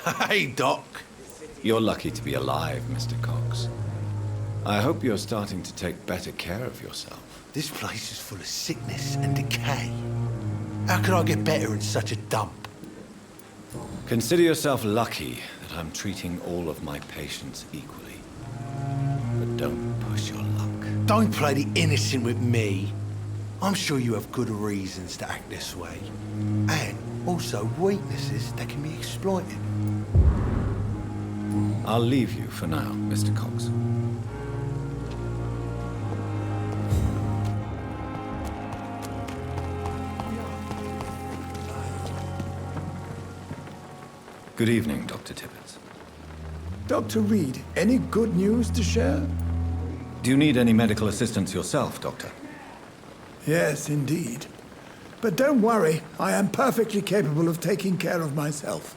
Hey, Doc. You're lucky to be alive, Mr. Cox. I hope you're starting to take better care of yourself. This place is full of sickness and decay. How could I get better in such a dump? Consider yourself lucky that I'm treating all of my patients equally. But don't push your luck. Don't play the innocent with me. I'm sure you have good reasons to act this way. And also weaknesses that can be exploited. I'll leave you for now, Mr. Cox. Good evening, Dr. Tibbets. Dr. Reed, any good news to share? Do you need any medical assistance yourself, Doctor? Yes, indeed. But don't worry, I am perfectly capable of taking care of myself.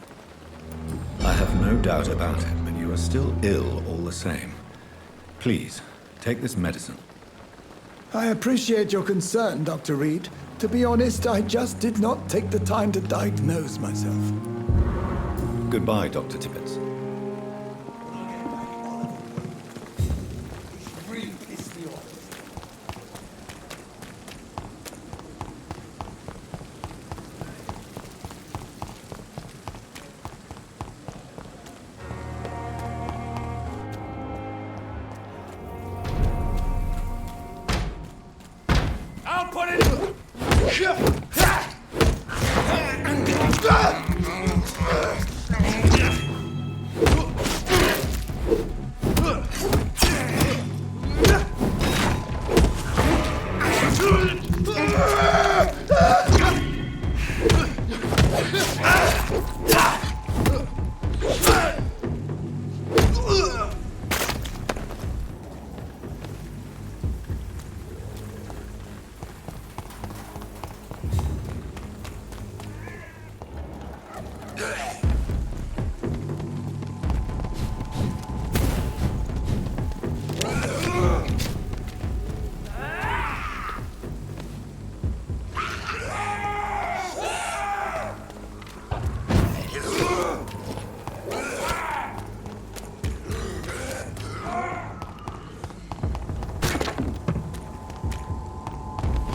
I have no doubt about it, but you are still ill all the same. Please, take this medicine. I appreciate your concern, Dr. Reed. To be honest, I just did not take the time to diagnose myself. Goodbye, Dr. Tibbets. I'll put it.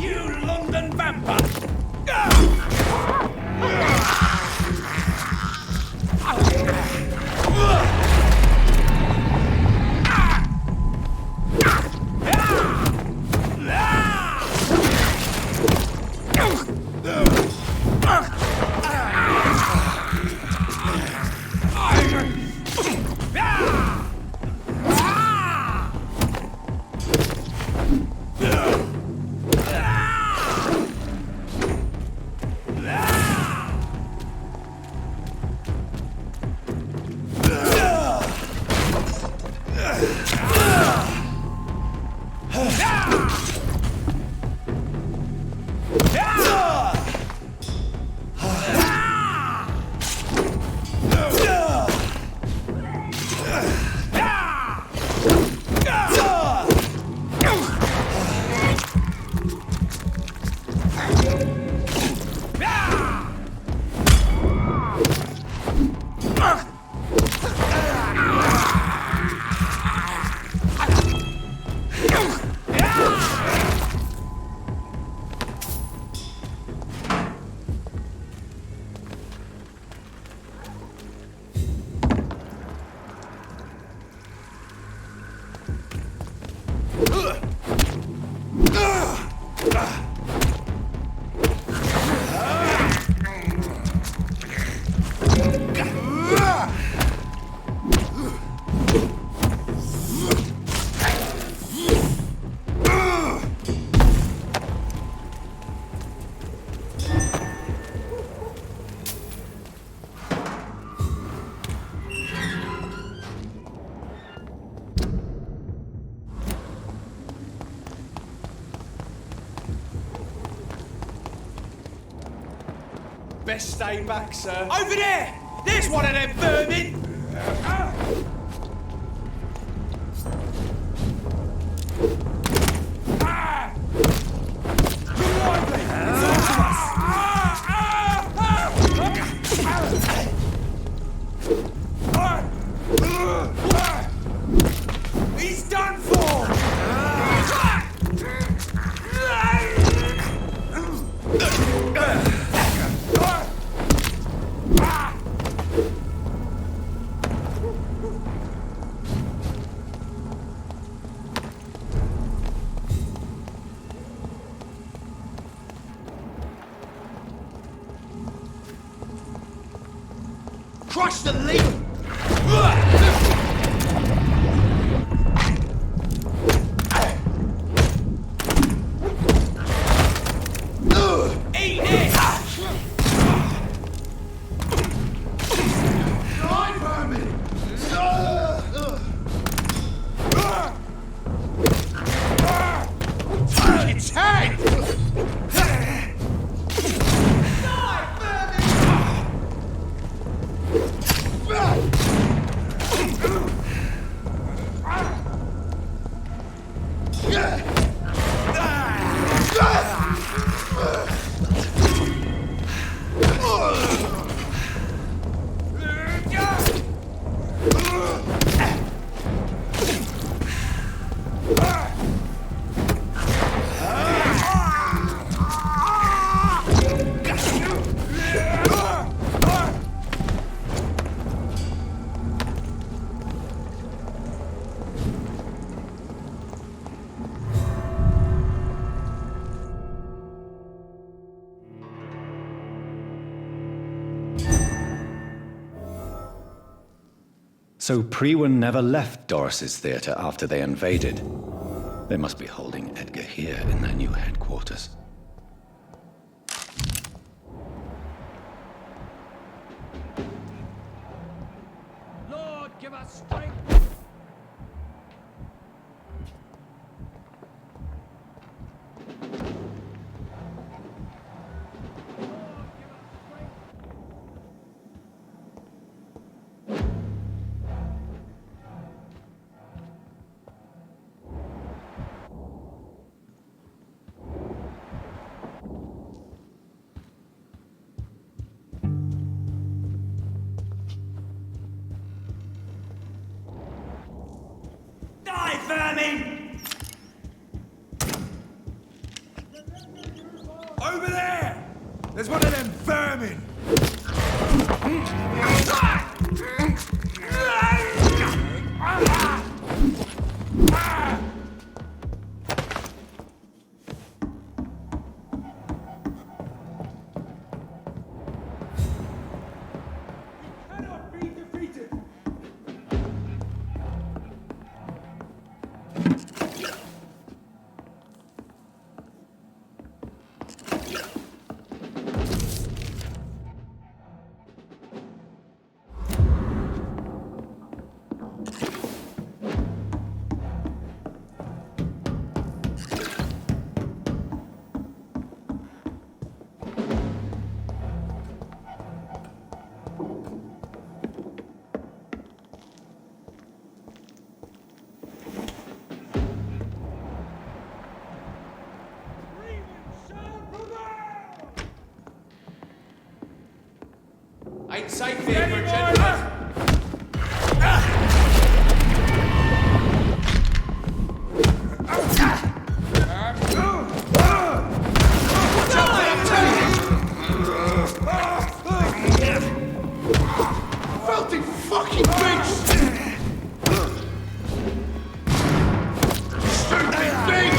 You London vampire! Best stay back, sir. Over there! There's one of them vermin! Come lively! Crush the leaf! Eat it! Die, vermin! Its head! So Prewen never left Doris's theatre after they invaded. They must be holding Edgar here in their new headquarters. Lord, give us strength! Die, vermin! Over there! There's one of them vermin! Cannot be defeated! Ain't safe here for a gentleman. Filthy fucking bitch! Stupid thing!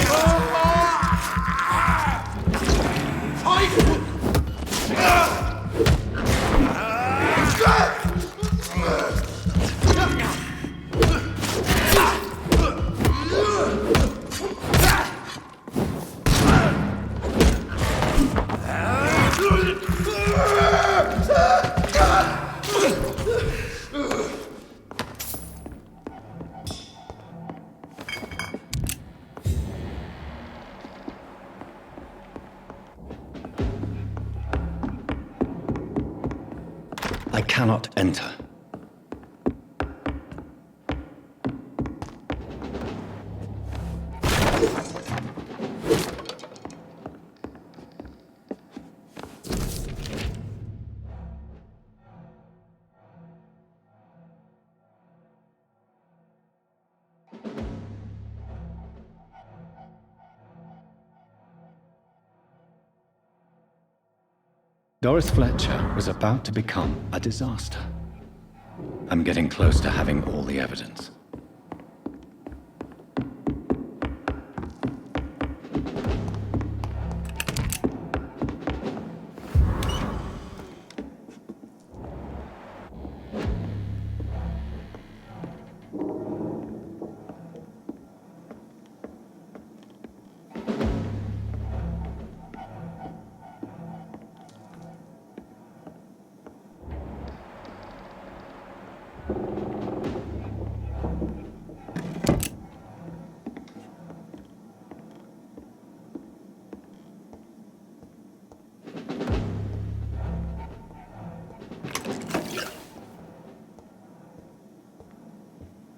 I cannot enter. Doris Fletcher was about to become a disaster. I'm getting close to having all the evidence.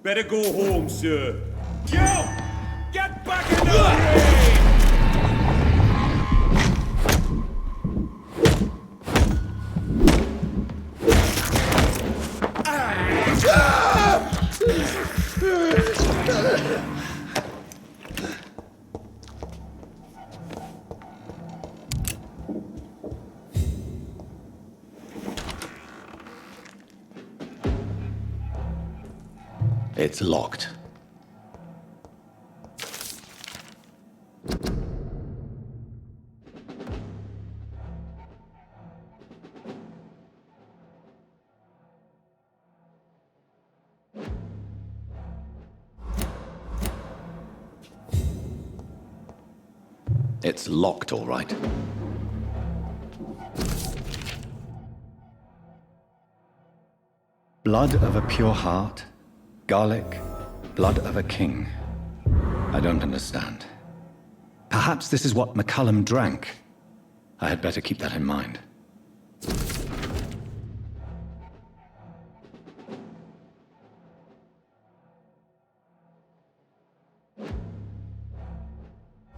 Better go home, sir. Yo! Get back in the ring! It's locked. It's locked, all right. Blood of a pure heart, garlic, blood of a king. I don't understand. Perhaps this is what McCullum drank. I had better keep that in mind.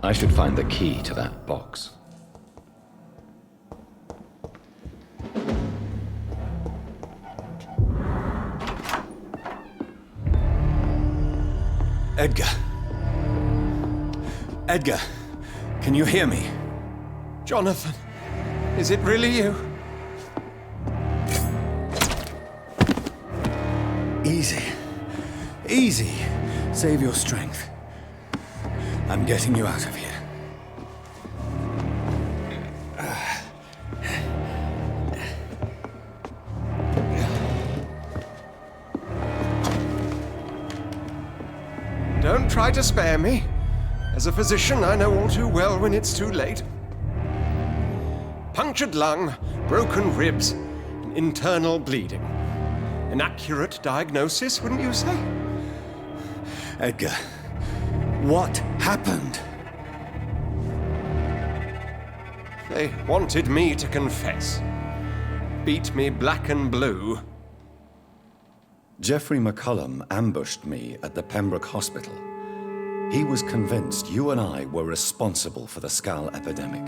I should find the key to that box. Edgar. Edgar, can you hear me? Jonathan, is it really you? Easy. Easy. Save your strength. I'm getting you out of here. Don't try to spare me. As a physician, I know all too well when it's too late. Punctured lung, broken ribs, and internal bleeding. An accurate diagnosis, wouldn't you say? Edgar, what happened? They wanted me to confess. Beat me black and blue. Jeffrey McCullum ambushed me at the Pembroke Hospital. He was convinced you and I were responsible for the Skal epidemic.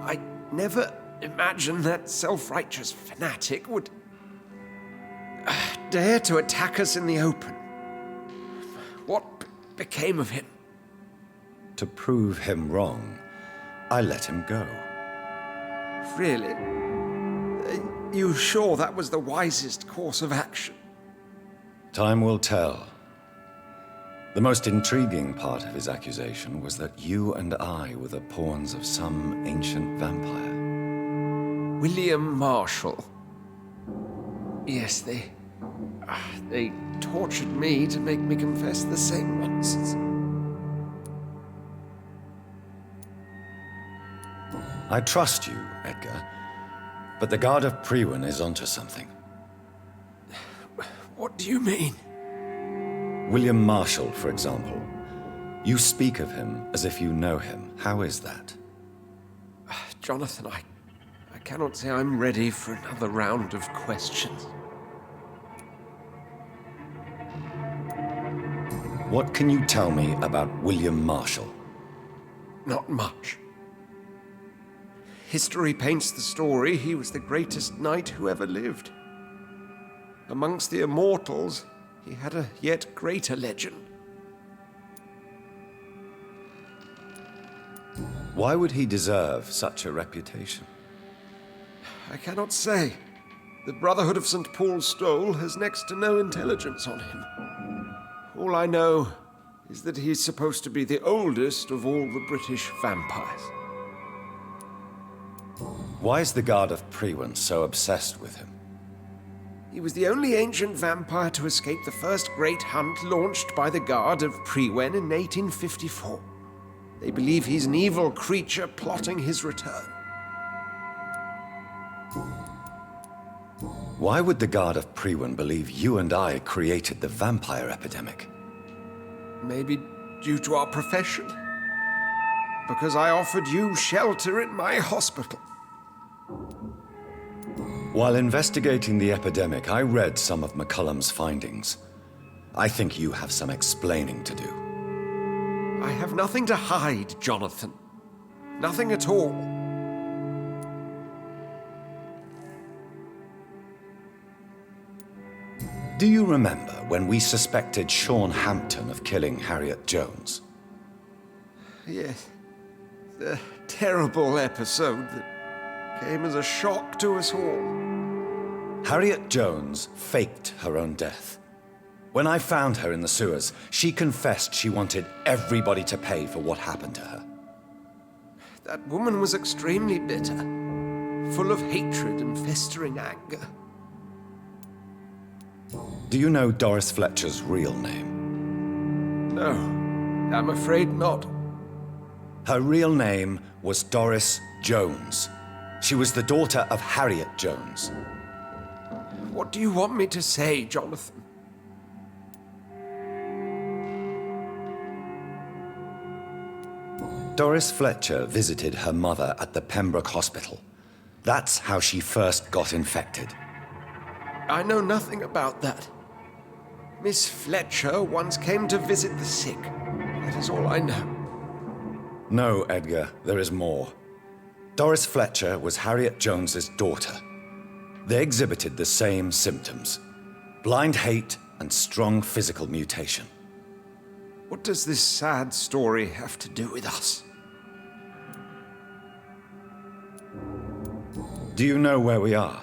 I never imagined that self-righteous fanatic would dare to attack us in the open. What became of him? To prove him wrong, I let him go. Really? Are you sure that was the wisest course of action? Time will tell. The most intriguing part of his accusation was that you and I were the pawns of some ancient vampire. William Marshall. Yes, they tortured me to make me confess the same nonsense. I trust you, Edgar, but the Guard of Priwen is onto something. What do you mean? William Marshall, for example. You speak of him as if you know him. How is that? Jonathan, I cannot say I'm ready for another round of questions. What can you tell me about William Marshall? Not much. History paints the story he was the greatest knight who ever lived. Amongst the immortals, he had a yet greater legend. Why would he deserve such a reputation? I cannot say. The Brotherhood of St. Paul's Stole has next to no intelligence on him. All I know is that he's supposed to be the oldest of all the British vampires. Why is the Guard of Priwen so obsessed with him? He was the only ancient vampire to escape the first great hunt launched by the Guard of Priwen in 1854. They believe he's an evil creature plotting his return. Why would the Guard of Priwen believe you and I created the vampire epidemic? Maybe due to our profession. Because I offered you shelter in my hospital. While investigating the epidemic, I read some of McCullum's findings. I think you have some explaining to do. I have nothing to hide, Jonathan. Nothing at all. Do you remember when we suspected Sean Hampton of killing Harriet Jones? Yes. The terrible episode that came as a shock to us all. Harriet Jones faked her own death. When I found her in the sewers, she confessed she wanted everybody to pay for what happened to her. That woman was extremely bitter, full of hatred and festering anger. Do you know Doris Fletcher's real name? No, I'm afraid not. Her real name was Doris Jones. She was the daughter of Harriet Jones. What do you want me to say, Jonathan? Doris Fletcher visited her mother at the Pembroke Hospital. That's how she first got infected. I know nothing about that. Miss Fletcher once came to visit the sick. That is all I know. No, Edgar, there is more. Doris Fletcher was Harriet Jones's daughter. They exhibited the same symptoms: blind hate and strong physical mutation. What does this sad story have to do with us? Do you know where we are?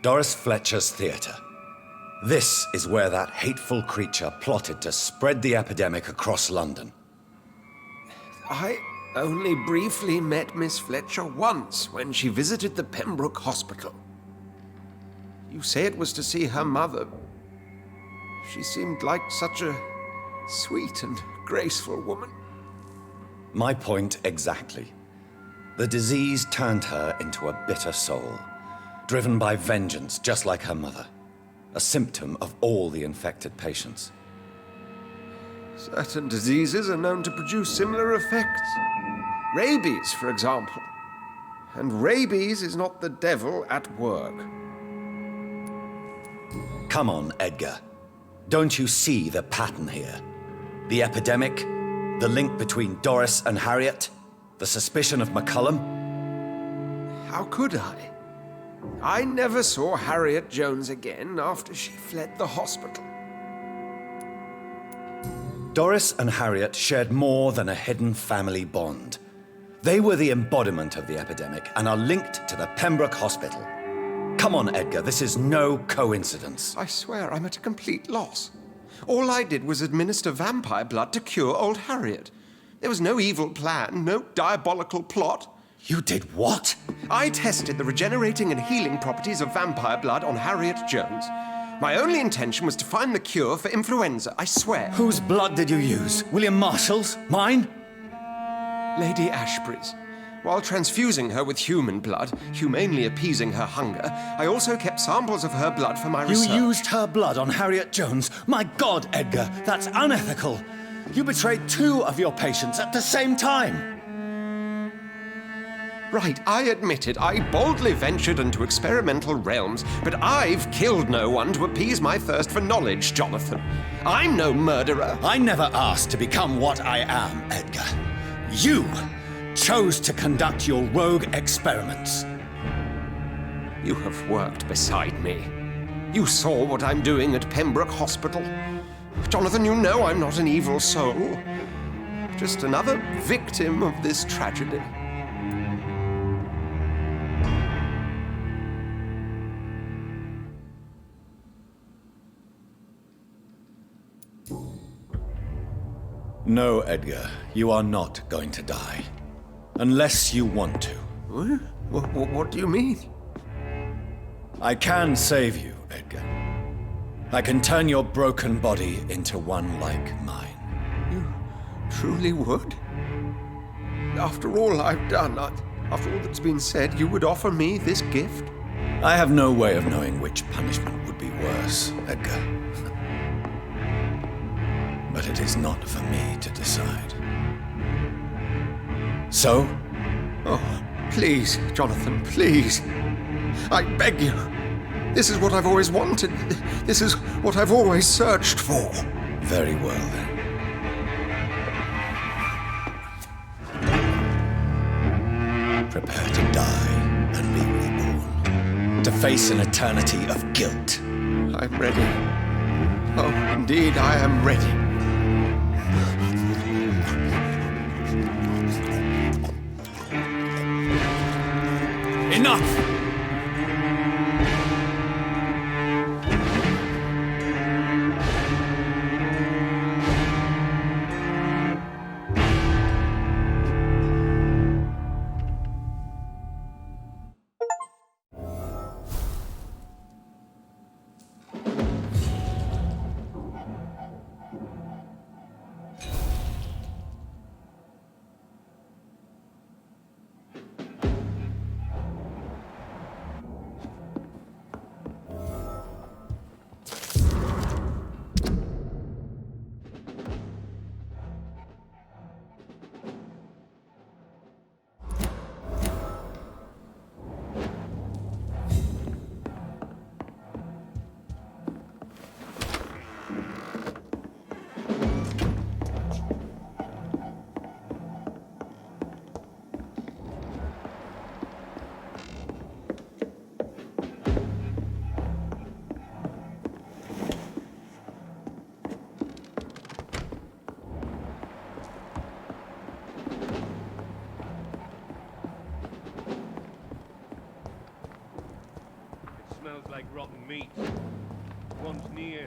Doris Fletcher's theater. This is where that hateful creature plotted to spread the epidemic across London. I only briefly met Miss Fletcher once when she visited the Pembroke Hospital. You say it was to see her mother. She seemed like such a sweet and graceful woman. My point exactly. The disease turned her into a bitter soul, driven by vengeance just like her mother. A symptom of all the infected patients. Certain diseases are known to produce similar effects. Rabies, for example. And rabies is not the devil at work. Come on, Edgar. Don't you see the pattern here? The epidemic, the link between Doris and Harriet, the suspicion of McCullum? How could I? I never saw Harriet Jones again after she fled the hospital. Doris and Harriet shared more than a hidden family bond. They were the embodiment of the epidemic and are linked to the Pembroke Hospital. Come on, Edgar, this is no coincidence. I swear I'm at a complete loss. All I did was administer vampire blood to cure old Harriet. There was no evil plan, no diabolical plot. You did what? I tested the regenerating and healing properties of vampire blood on Harriet Jones. My only intention was to find the cure for influenza, I swear. Whose blood did you use? William Marshall's? Mine? Lady Ashbury's. While transfusing her with human blood, humanely appeasing her hunger, I also kept samples of her blood for my research. You used her blood on Harriet Jones? My God, Edgar, that's unethical. You betrayed 2 of your patients at the same time. Right, I admit it. I boldly ventured into experimental realms, but I've killed no one to appease my thirst for knowledge, Jonathan. I'm no murderer. I never asked to become what I am, Edgar. You chose to conduct your rogue experiments. You have worked beside me. You saw what I'm doing at Pembroke Hospital. Jonathan, you know I'm not an evil soul. Just another victim of this tragedy. No, Edgar, you are not going to die. Unless you want to. What do you mean? I can save you, Edgar. I can turn your broken body into one like mine. You truly would? After all I've done, after all that's been said, you would offer me this gift? I have no way of knowing which punishment would be worse, Edgar. But it is not for me to decide. So? Oh, please, Jonathan, please. I beg you. This is what I've always wanted. This is what I've always searched for. Very well, then. Prepare to die and be reborn. To face an eternity of guilt. I'm ready. Oh, indeed, I am ready. Enough! Smells like rotten meat. One's near.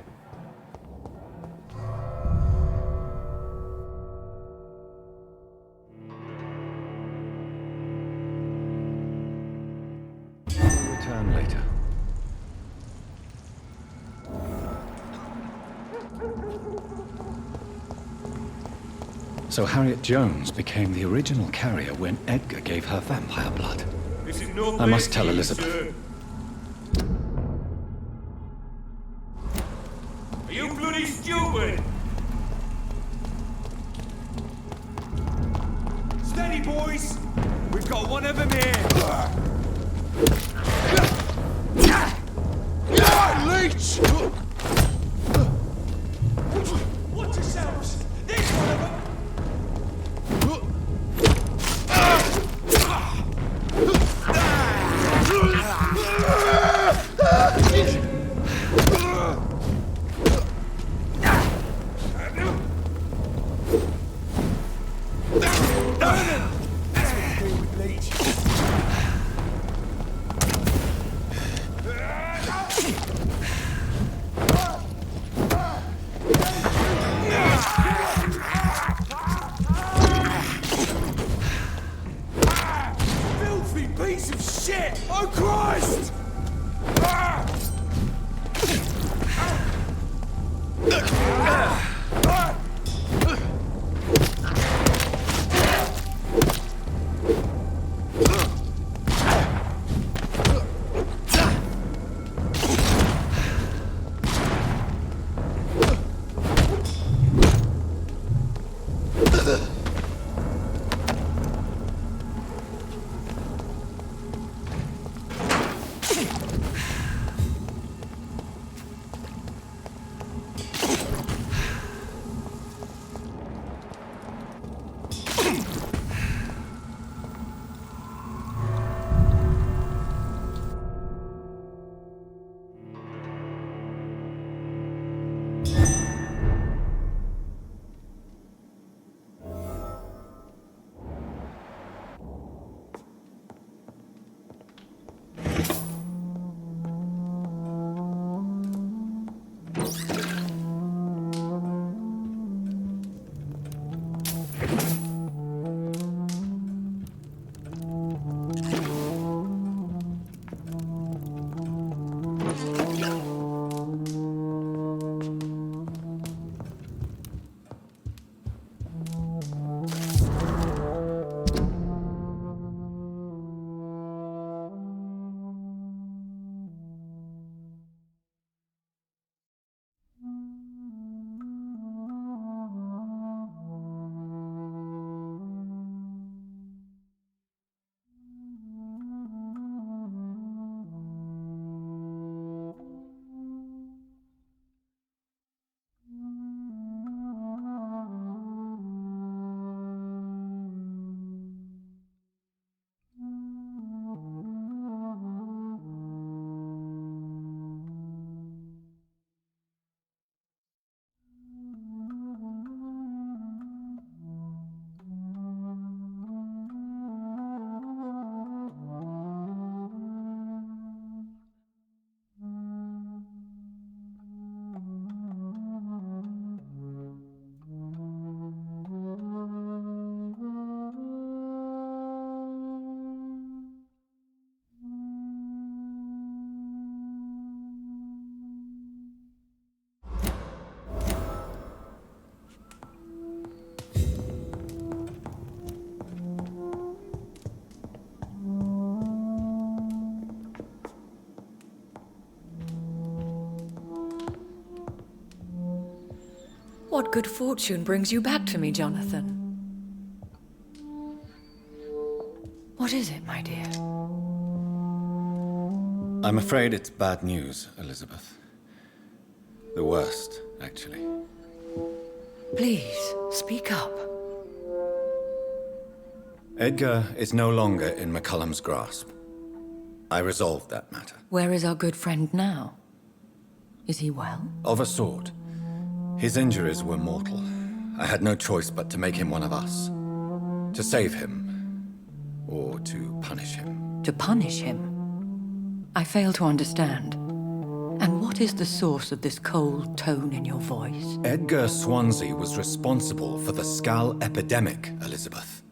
Return later. So Harriet Jones became the original carrier when Edgar gave her vampire blood. This is no I must place tell for you, Elizabeth. sir. Are you bloody stupid? Steady, boys! We've got one of them here! Leech! Watch yourselves! There's one of them! Filthy piece of shit! Oh Christ! What good fortune brings you back to me, Jonathan? What is it, my dear? I'm afraid it's bad news, Elizabeth. The worst, actually. Please, speak up. Edgar is no longer in McCullum's grasp. I resolved that matter. Where is our good friend now? Is he well? Of a sort. His injuries were mortal. I had no choice but to make him one of us. To save him, or to punish him. To punish him? I fail to understand. And what is the source of this cold tone in your voice? Edgar Swansea was responsible for the Skull epidemic, Elizabeth.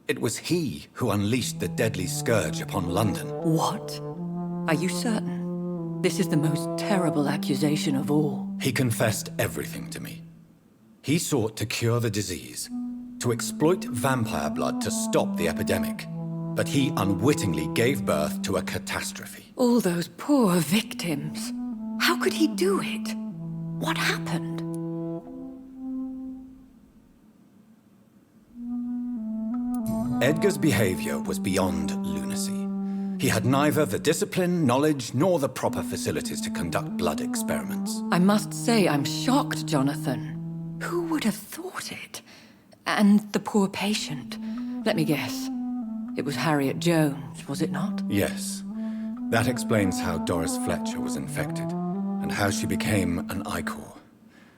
It was he who unleashed the deadly scourge upon London. What? Are you certain? This is the most terrible accusation of all. He confessed everything to me. He sought to cure the disease, to exploit vampire blood to stop the epidemic. But he unwittingly gave birth to a catastrophe. All those poor victims. How could he do it? What happened? Edgar's behavior was beyond lunacy. He had neither the discipline, knowledge, nor the proper facilities to conduct blood experiments. I must say I'm shocked, Jonathan. Who would have thought it? And the poor patient. Let me guess. It was Harriet Jones, was it not? Yes. That explains how Doris Fletcher was infected, and how she became an Ichor.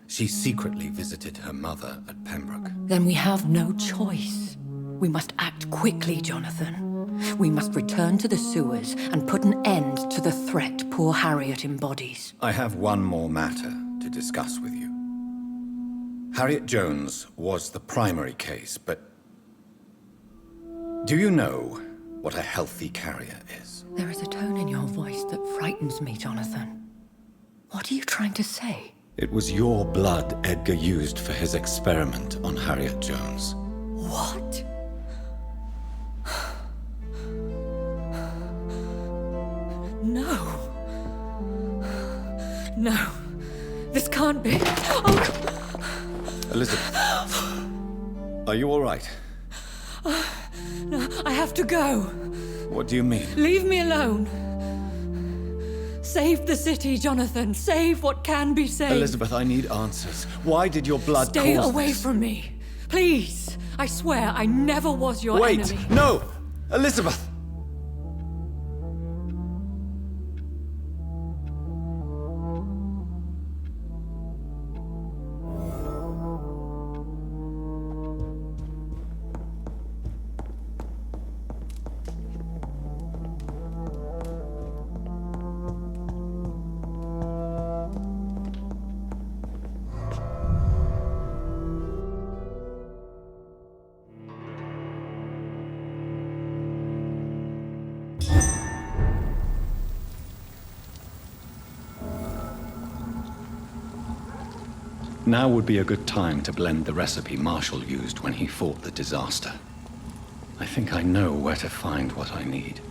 She secretly visited her mother at Pembroke. Then we have no choice. We must act quickly, Jonathan. We must return to the sewers and put an end to the threat poor Harriet embodies. I have one more matter to discuss with you. Harriet Jones was the primary case, but do you know what a healthy carrier is? There is a tone in your voice that frightens me, Jonathan. What are you trying to say? It was your blood Edgar used for his experiment on Harriet Jones. What? No. No. This can't be. Oh. Elizabeth, are you all right? No, I have to go. What do you mean? Leave me alone. Save the city, Jonathan. Save what can be saved. Elizabeth, I need answers. Why did your blood Stay cause away this? from me. Please. I swear I never was your Wait! enemy. No! Elizabeth! Now would be a good time to blend the recipe Marshall used when he fought the disaster. I think I know where to find what I need.